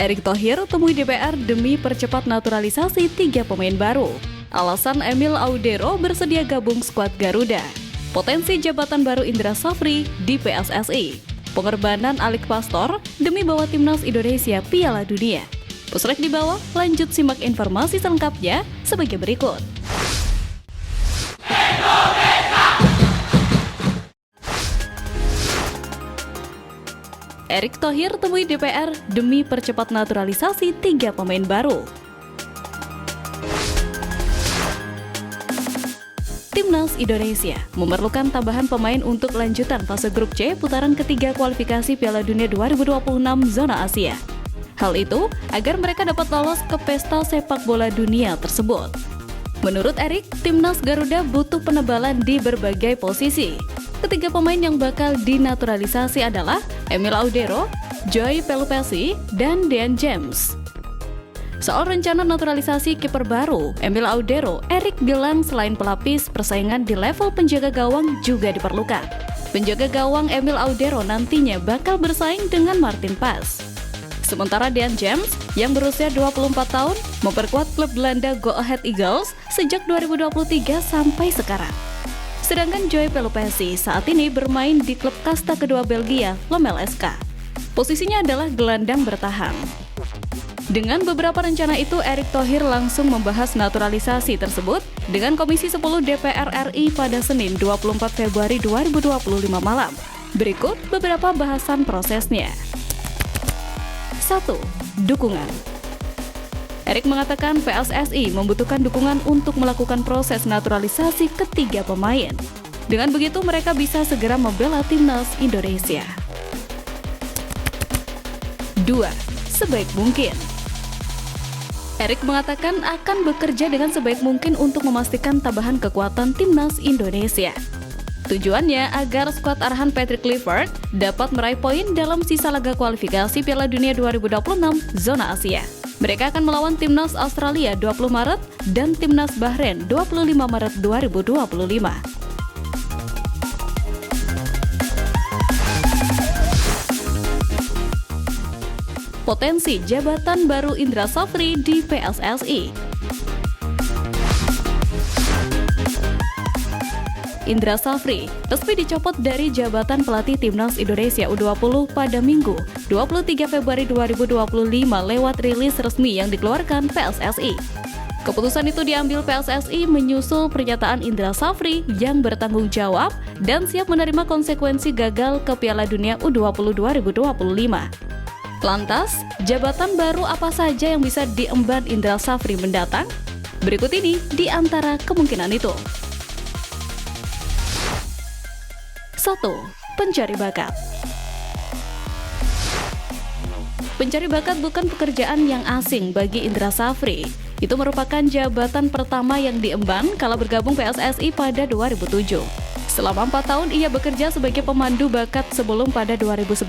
Erick Thohir temui DPR demi percepat naturalisasi 3 pemain baru. Alasan Emil Audero bersedia gabung skuad Garuda. Potensi jabatan baru Indra Safri di PSSI. Pengorbanan Alik Pastor demi bawa timnas Indonesia Piala Dunia. Pusrek di bawah, lanjut simak informasi selengkapnya sebagai berikut. Erick Thohir temui DPR demi percepat naturalisasi 3 pemain baru. Timnas Indonesia memerlukan tambahan pemain untuk lanjutan fase grup C putaran ketiga kualifikasi Piala Dunia 2026 zona Asia. Hal itu agar mereka dapat lolos ke pesta sepak bola dunia tersebut. Menurut Erick, timnas Garuda butuh penebalan di berbagai posisi. Ketiga pemain yang bakal dinaturalisasi adalah Emil Audero, Joy Pelupessy, dan Dean James. Soal rencana naturalisasi kiper baru, Emil Audero, Erick bilang selain pelapis, persaingan di level penjaga gawang juga diperlukan. Penjaga gawang Emil Audero nantinya bakal bersaing dengan Martin Pas. Sementara Dean James, yang berusia 24 tahun, memperkuat klub Belanda Go Ahead Eagles sejak 2023 sampai sekarang. Sedangkan Joy Pelupessy saat ini bermain di klub kasta kedua Belgia, Lommel SK. Posisinya adalah gelandang bertahan. Dengan beberapa rencana itu, Erick Thohir langsung membahas naturalisasi tersebut dengan Komisi 10 DPR RI pada Senin 24 Februari 2025 malam. Berikut beberapa bahasan prosesnya. 1. Dukungan. Erick mengatakan PSSI membutuhkan dukungan untuk melakukan proses naturalisasi ketiga pemain. Dengan begitu mereka bisa segera membela timnas Indonesia. 2. Sebaik mungkin. Erick mengatakan akan bekerja dengan sebaik mungkin untuk memastikan tambahan kekuatan timnas Indonesia. Tujuannya agar skuad arahan Patrick Kluivert dapat meraih poin dalam sisa laga kualifikasi Piala Dunia 2026 zona Asia. Mereka akan melawan timnas Australia 20 Maret dan timnas Bahrain 25 Maret 2025. Potensi jabatan baru Indra Safri di PSSI. Indra Safri resmi dicopot dari jabatan pelatih timnas Indonesia U20 pada Minggu 23 Februari 2025 lewat rilis resmi yang dikeluarkan PSSI. Keputusan itu diambil PSSI menyusul pernyataan Indra Safri yang bertanggung jawab dan siap menerima konsekuensi gagal ke Piala Dunia U20 2025. Lantas, jabatan baru apa saja yang bisa diemban Indra Safri mendatang? Berikut ini di antara kemungkinan itu. 1. Pencari bakat. Pencari bakat bukan pekerjaan yang asing bagi Indra Safri. Itu merupakan jabatan pertama yang diemban kala bergabung PSSI pada 2007. Selama 4 tahun ia bekerja sebagai pemandu bakat sebelum pada 2011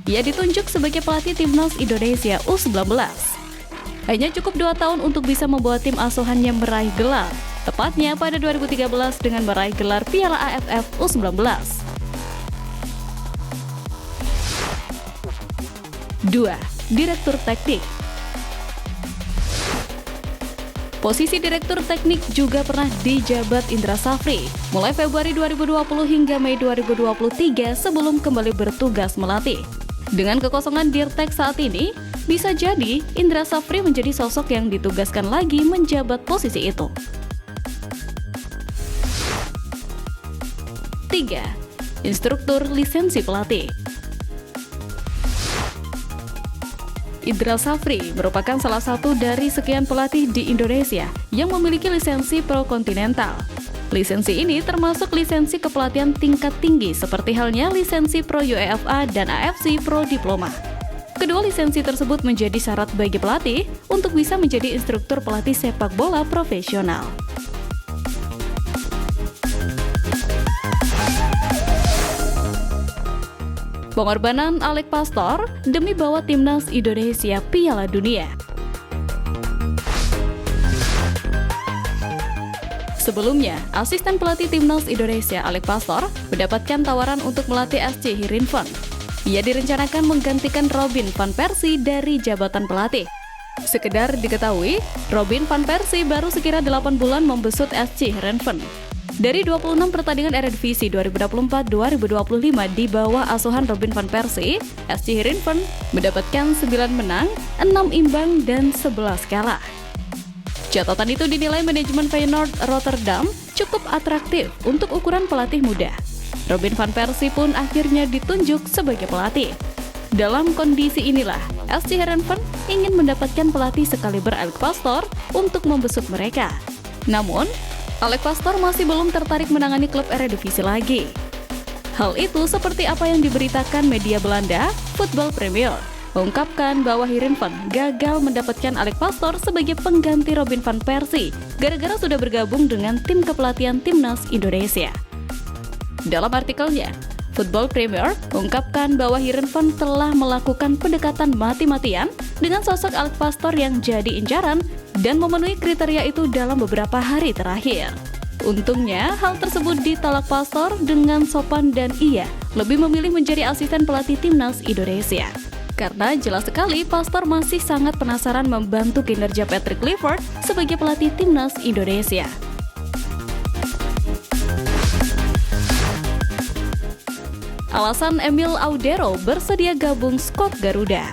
ia ditunjuk sebagai pelatih timnas Indonesia U19. Hanya cukup 2 tahun untuk bisa membawa tim asuhannya meraih gelar, tepatnya pada 2013 dengan meraih gelar Piala AFF U19. 2. Direktur Teknik. Posisi Direktur Teknik juga pernah dijabat Indra Safri, mulai Februari 2020 hingga Mei 2023 sebelum kembali bertugas melatih. Dengan kekosongan Dirtek saat ini, bisa jadi Indra Safri menjadi sosok yang ditugaskan lagi menjabat posisi itu. 3. Instruktur lisensi pelatih. Indra Safri merupakan salah satu dari sekian pelatih di Indonesia yang memiliki lisensi Pro Continental. Lisensi ini termasuk lisensi kepelatihan tingkat tinggi seperti halnya lisensi Pro UEFA dan AFC Pro Diploma. Kedua lisensi tersebut menjadi syarat bagi pelatih untuk bisa menjadi instruktur pelatih sepak bola profesional. Pengorbanan Alik Pastor demi bawa timnas Indonesia Piala Dunia. Sebelumnya, asisten pelatih timnas Indonesia Alik Pastor mendapatkan tawaran untuk melatih SC Heerenveen. Ia direncanakan menggantikan Robin van Persie dari jabatan pelatih. Sekedar diketahui, Robin van Persie baru sekira 8 bulan membesut SC Heerenveen. Dari 26 pertandingan Eredivisie 2024-2025 di bawah asuhan Robin van Persie, SC Heerenveen mendapatkan 9 menang, 6 imbang, dan 11 kalah. Catatan itu dinilai manajemen Feyenoord Rotterdam cukup atraktif untuk ukuran pelatih muda. Robin van Persie pun akhirnya ditunjuk sebagai pelatih. Dalam kondisi inilah, SC Heerenveen ingin mendapatkan pelatih sekaliber Alex Pastoor untuk membesut mereka. Namun, Alex Pastoor masih belum tertarik menangani klub Eredivisie lagi. Hal itu seperti apa yang diberitakan media Belanda, Football Premier, mengungkapkan bahwa Heerenveen gagal mendapatkan Alex Pastoor sebagai pengganti Robin van Persie gara-gara sudah bergabung dengan tim kepelatihan timnas Indonesia. Dalam artikelnya, Football Premier mengungkapkan bahwa Heerenveen telah melakukan pendekatan mati-matian dengan sosok Alex Pastoor yang jadi incaran dan memenuhi kriteria itu dalam beberapa hari terakhir. Untungnya, hal tersebut ditolak Pastoor dengan sopan dan ia lebih memilih menjadi asisten pelatih timnas Indonesia. Karena jelas sekali Pastoor masih sangat penasaran membantu kinerja Patrick Kluivert sebagai pelatih timnas Indonesia. Alasan Emil Audero bersedia gabung skuad Garuda.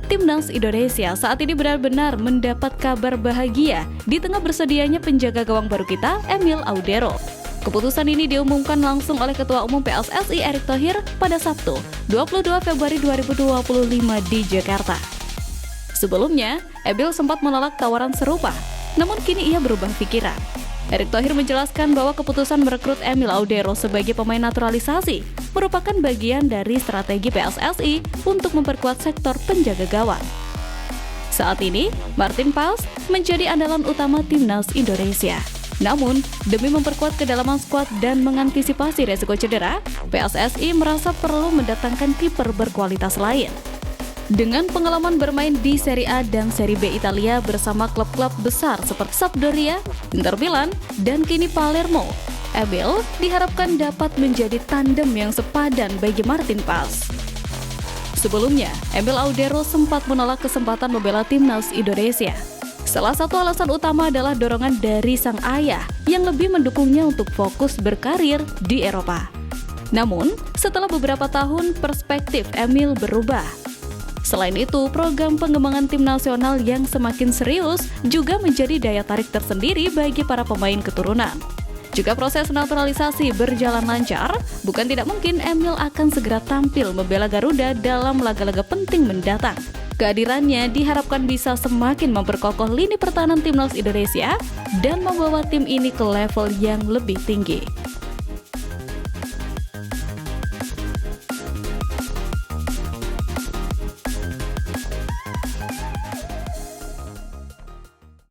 Timnas Indonesia saat ini benar-benar mendapat kabar bahagia di tengah bersedianya penjaga gawang baru kita, Emil Audero. Keputusan ini diumumkan langsung oleh Ketua Umum PSSI Erick Thohir pada Sabtu, 22 Februari 2025 di Jakarta. Sebelumnya, Emil sempat menolak tawaran serupa, namun kini ia berubah pikiran. Erick Thohir menjelaskan bahwa keputusan merekrut Emil Audero sebagai pemain naturalisasi merupakan bagian dari strategi PSSI untuk memperkuat sektor penjaga gawang. Saat ini, Martin Paes menjadi andalan utama timnas Indonesia. Namun, demi memperkuat kedalaman skuad dan mengantisipasi resiko cedera, PSSI merasa perlu mendatangkan kiper berkualitas lain. Dengan pengalaman bermain di Serie A dan Serie B Italia bersama klub-klub besar seperti Sampdoria, Inter Milan, dan kini Palermo, Emil diharapkan dapat menjadi tandem yang sepadan bagi Martin Paes. Sebelumnya, Emil Audero sempat menolak kesempatan membela timnas Indonesia. Salah satu alasan utama adalah dorongan dari sang ayah yang lebih mendukungnya untuk fokus berkarir di Eropa. Namun, setelah beberapa tahun, perspektif Emil berubah. Selain itu, program pengembangan tim nasional yang semakin serius juga menjadi daya tarik tersendiri bagi para pemain keturunan. Jika proses naturalisasi berjalan lancar, bukan tidak mungkin Emil akan segera tampil membela Garuda dalam laga-laga penting mendatang. Kehadirannya diharapkan bisa semakin memperkokoh lini pertahanan timnas Indonesia dan membawa tim ini ke level yang lebih tinggi.